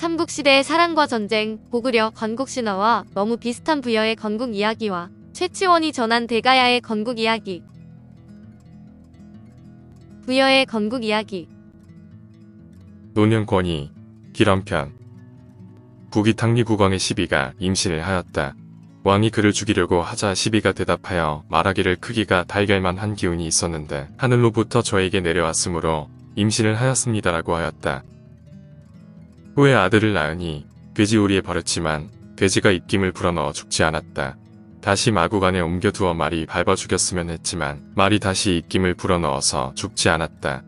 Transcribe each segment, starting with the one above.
삼국시대의 사랑과 전쟁, 고구려 건국신화와 너무 비슷한 부여의 건국 이야기와 최치원이 전한 대가야의 건국 이야기. 부여의 건국 이야기. 노년권이 기런편. 북이 탕리국왕의 시비가 임신을 하였다. 왕이 그를 죽이려고 하자 시비가 대답하여 말하기를 크기가 달걀만 한 기운이 있었는데 하늘로부터 저에게 내려왔으므로 임신을 하였습니다라고 하였다. 후에 아들을 낳으니 돼지우리에 버렸지만 돼지가 입김을 불어넣어 죽지 않았다. 다시 마국 안에 옮겨두어 말이 밟아 죽였으면 했지만 말이 다시 입김을 불어넣어서 죽지 않았다.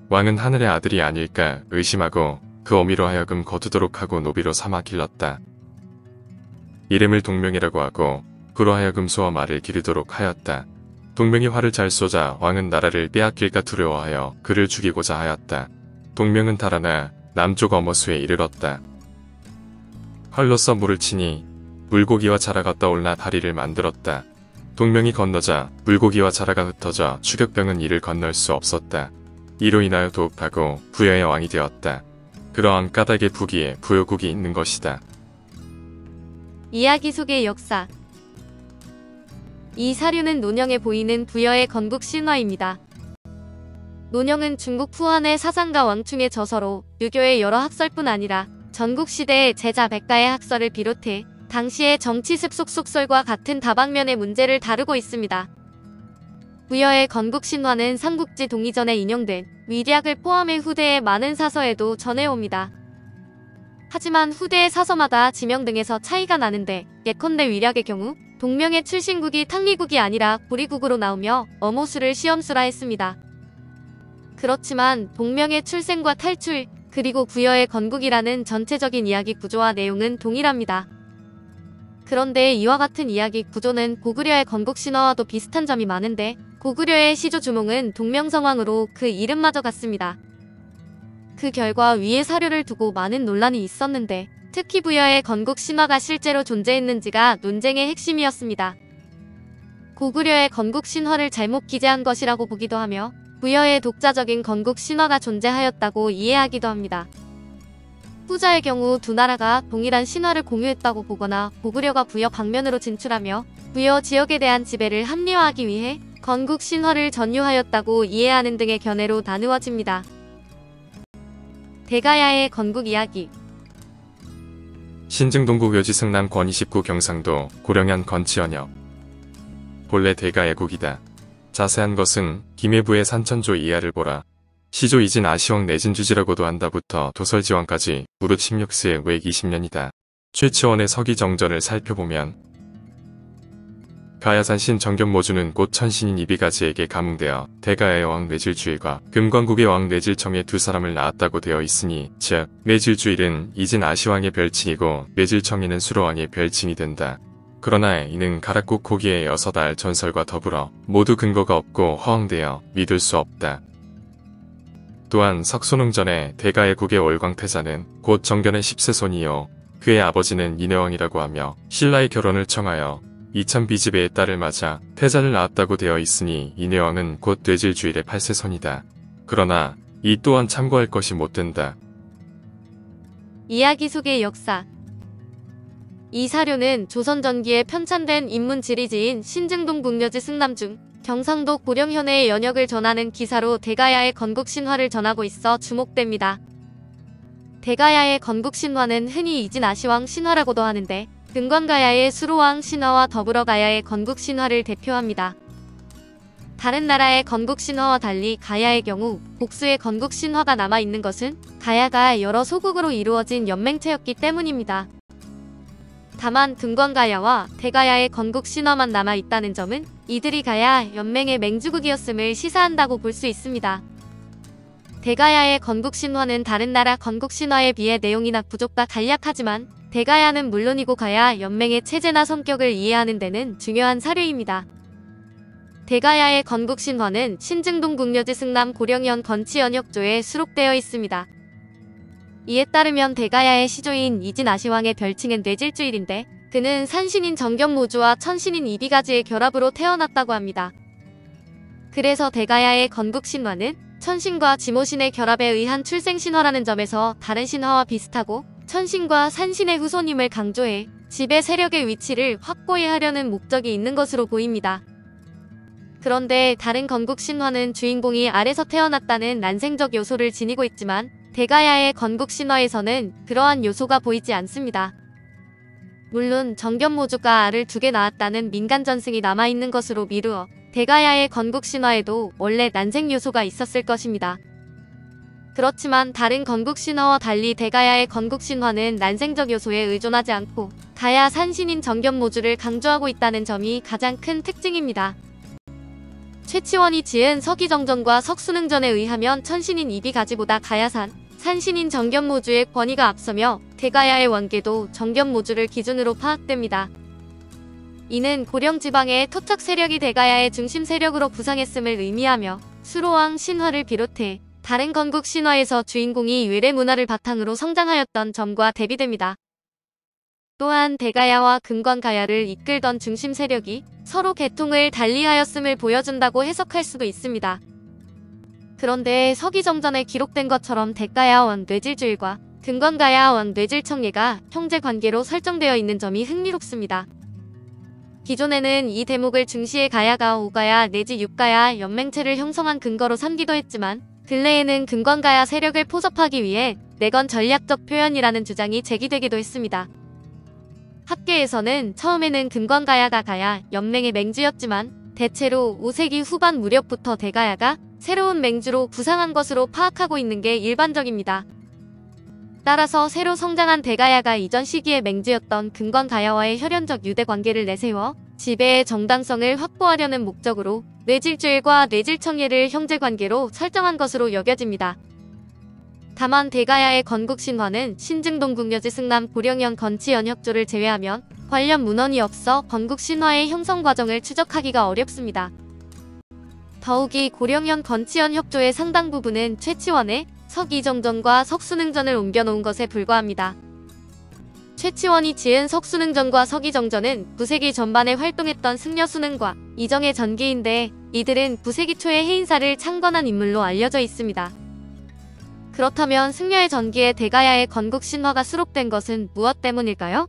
왕은 하늘의 아들이 아닐까 의심하고 그 어미로 하여금 거두도록 하고 노비로 삼아 길렀다. 이름을 동명이라고 하고 그로 하여금 소와 말을 기르도록 하였다. 동명이 활을 잘 쏘자 왕은 나라를 빼앗길까 두려워하여 그를 죽이고자 하였다. 동명은 달아나 남쪽 어머수에 이르렀다. 활로써 물을 치니 물고기와 자라가 떠올라 다리를 만들었다. 동명이 건너자 물고기와 자라가 흩어져 추격병은 이를 건널 수 없었다. 이로 인하여 도읍하고 부여의 왕이 되었다. 그러한 까닭의 북위에 부여국이 있는 것이다. 이야기 속의 역사. 이 사료는 논영에 보이는 부여의 건국 신화입니다. 논영은 중국 푸한의 사상가 왕충의 저서로 유교의 여러 학설뿐 아니라 전국시대의 제자 백가의 학설을 비롯해 당시의 정치 습속 속설과 같은 다방면의 문제를 다루고 있습니다. 부여의 건국 신화는 삼국지 동이전에 인용된 위략을 포함해 후대의 많은 사서에도 전해옵니다. 하지만 후대의 사서마다 지명 등에서 차이가 나는데 예컨대 위략의 경우 동명의 출신국이 탕리국이 아니라 고리국으로 나오며 어모수를 시험수라 했습니다. 그렇지만 동명의 출생과 탈출, 그리고 부여의 건국이라는 전체적인 이야기 구조와 내용은 동일합니다. 그런데 이와 같은 이야기 구조는 고구려의 건국 신화와도 비슷한 점이 많은데 고구려의 시조 주몽은 동명성왕으로 그 이름마저 같습니다. 그 결과 위의 사료를 두고 많은 논란이 있었는데 특히 부여의 건국 신화가 실제로 존재했는지가 논쟁의 핵심이었습니다. 고구려의 건국 신화를 잘못 기재한 것이라고 보기도 하며 부여의 독자적인 건국 신화가 존재하였다고 이해하기도 합니다. 후자의 경우 두 나라가 동일한 신화를 공유했다고 보거나 고구려가 부여 방면으로 진출하며 부여 지역에 대한 지배를 합리화하기 위해 건국 신화를 전유하였다고 이해하는 등의 견해로 나누어집니다. 대가야의 건국 이야기. 신증동국 묘지 승남 권 29 경상도 고령현 건치현역. 본래 대가애국이다. 자세한 것은 김해부의 산천조 이하를 보라. 시조 이진 아시왕 내진주지라고도 한다부터 도설지왕까지 무릇 16세 외 20년이다. 최치원의 서기정전을 살펴보면 가야산신 정견모주는 곧 천신인 이비가지에게 감흥되어 대가야의 왕 뇌질주일과 금관국의 왕 뇌질청의 두 사람을 낳았다고 되어 있으니 즉 뇌질주일은 이진 아시왕의 별칭이고 뇌질청에는 수로왕의 별칭이 된다. 그러나 이는 가락국 고기의 6알 전설과 더불어 모두 근거가 없고 허황되어 믿을 수 없다. 또한 석소능전에 대가애국의 월광태자는 곧 정견의 10세손이요 그의 아버지는 인해왕이라고 하며 신라의 결혼을 청하여 이천비집의 딸을 맞아 태자를 낳았다고 되어 있으니 인해왕은 곧 뇌질주일의 8세손이다. 그러나 이 또한 참고할 것이 못된다. 이야기 속의 역사. 이 사료는 조선 전기에 편찬된 인문 지리지인 신증동 국려지 승남중 경상도 고령현의 연역을 전하는 기사로 대가야의 건국 신화를 전하고 있어 주목됩니다. 대가야의 건국 신화는 흔히 이진 아시왕 신화라고도 하는데 금관가야의 수로왕 신화와 더불어 가야의 건국 신화를 대표합니다. 다른 나라의 건국 신화와 달리 가야의 경우 복수의 건국 신화가 남아있는 것은 가야가 여러 소국으로 이루어진 연맹체였기 때문입니다. 다만 금관가야와 대가야의 건국 신화만 남아있다는 점은 이들이 가야 연맹의 맹주국이었음을 시사한다고 볼 수 있습니다. 대가야의 건국 신화는 다른 나라 건국 신화에 비해 내용이나 구조가 간략하지만 대가야는 물론이고 가야 연맹의 체제나 성격을 이해하는 데는 중요한 사료입니다. 대가야의 건국 신화는 신증동 국려지 승남 고령현 건치연역조에 수록되어 있습니다. 이에 따르면 대가야의 시조인 이진 아시왕의 별칭은 뇌질주일인데 그는 산신인 정견모주와 천신인 이비가지의 결합으로 태어났다고 합니다. 그래서 대가야의 건국 신화는 천신과 지모신의 결합에 의한 출생 신화라는 점에서 다른 신화와 비슷하고 천신과 산신의 후손임을 강조해 지배 세력의 위치를 확고히 하려는 목적이 있는 것으로 보입니다. 그런데 다른 건국 신화는 주인공이 알에서 태어났다는 난생적 요소를 지니고 있지만 대가야의 건국 신화에서는 그러한 요소가 보이지 않습니다. 물론 정견모주가 알을 2개 낳았다는 민간 전승이 남아있는 것으로 미루어 대가야의 건국 신화에도 원래 난생 요소가 있었을 것입니다. 그렇지만 다른 건국 신화와 달리 대가야의 건국 신화는 난생적 요소에 의존하지 않고 가야 산신인 정견모주를 강조하고 있다는 점이 가장 큰 특징입니다. 최치원이 지은 서기정전과 석수능전에 의하면 천신인 이비가지보다 가야산, 산신인 정견모주의 권위가 앞서며 대가야의 원계도 정견모주를 기준으로 파악됩니다. 이는 고령 지방의 토착 세력이 대가야의 중심 세력으로 부상했음을 의미하며 수로왕 신화를 비롯해 다른 건국 신화에서 주인공이 외래 문화를 바탕으로 성장하였던 점과 대비됩니다. 또한 대가야와 금관가야를 이끌던 중심 세력이 서로 계통을 달리하였음을 보여준다고 해석할 수도 있습니다. 그런데 서기정전에 기록된 것처럼 대가야 왕 뇌질주일과 금관가야 왕 뇌질청예가 형제 관계로 설정되어 있는 점이 흥미롭습니다. 기존에는 이 대목을 중시해 가야가 5가야 내지 6가야 연맹체를 형성한 근거로 삼기도 했지만 근래에는 금관가야 세력을 포섭하기 위해 내건 전략적 표현이라는 주장이 제기되기도 했습니다. 학계에서는 처음에는 금관가야가 가야 연맹의 맹주였지만 대체로 5세기 후반 무렵부터 대가야가 새로운 맹주로 부상한 것으로 파악하고 있는 게 일반적입니다. 따라서 새로 성장한 대가야가 이전 시기의 맹주였던 금관가야와의 혈연적 유대 관계를 내세워 지배의 정당성을 확보하려는 목적으로 뇌질주일과 뇌질청예를 형제관계로 설정한 것으로 여겨집니다. 다만 대가야의 건국신화는 신증동국여지 승남 고령현 건치연 협조를 제외하면 관련 문헌이 없어 건국신화의 형성 과정을 추적하기가 어렵습니다. 더욱이 고령현 건치연 협조의 상당 부분은 최치원의 석이정전과 석수능전을 옮겨놓은 것에 불과합니다. 최치원이 지은 석수능전과 석이정전은 9세기 전반에 활동했던 승려수능과 이정의 전기인데 이들은 9세기 초의 해인사를 창건한 인물로 알려져 있습니다. 그렇다면 승려의 전기에 대가야의 건국 신화가 수록된 것은 무엇 때문일까요?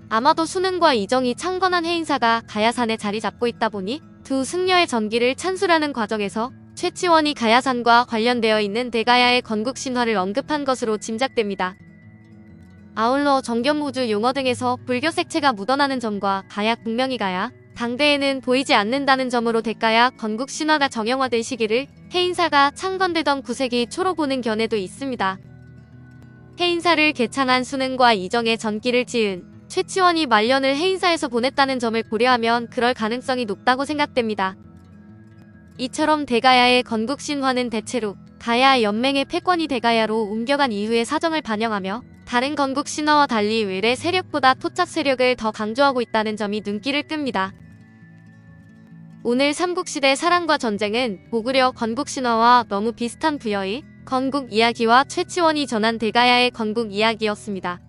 아마도 수능과 이정이 창건한 해인사가 가야산에 자리 잡고 있다 보니 두 승려의 전기를 찬술하는 과정에서 최치원이 가야산과 관련되어 있는 대가야의 건국 신화를 언급한 것으로 짐작됩니다. 아울러 정견모주 용어 등에서 불교 색채가 묻어나는 점과 가야 국명이 가야 당대에는 보이지 않는다는 점으로 대가야 건국 신화가 정형화된 시기를 해인사가 창건되던 9세기 초로 보는 견해도 있습니다. 해인사를 개창한 수능과 이정의 전기를 지은 최치원이 말년을 해인사에서 보냈다는 점을 고려하면 그럴 가능성이 높다고 생각됩니다. 이처럼 대가야의 건국 신화는 대체로 가야 연맹의 패권이 대가야로 옮겨간 이후의 사정을 반영하며 다른 건국 신화와 달리 외래 세력보다 토착 세력을 더 강조하고 있다는 점이 눈길을 끕니다. 오늘 삼국시대 사랑과 전쟁은 고구려 건국 신화와 너무 비슷한 부여의 건국 이야기와 최치원이 전한 대가야의 건국 이야기였습니다.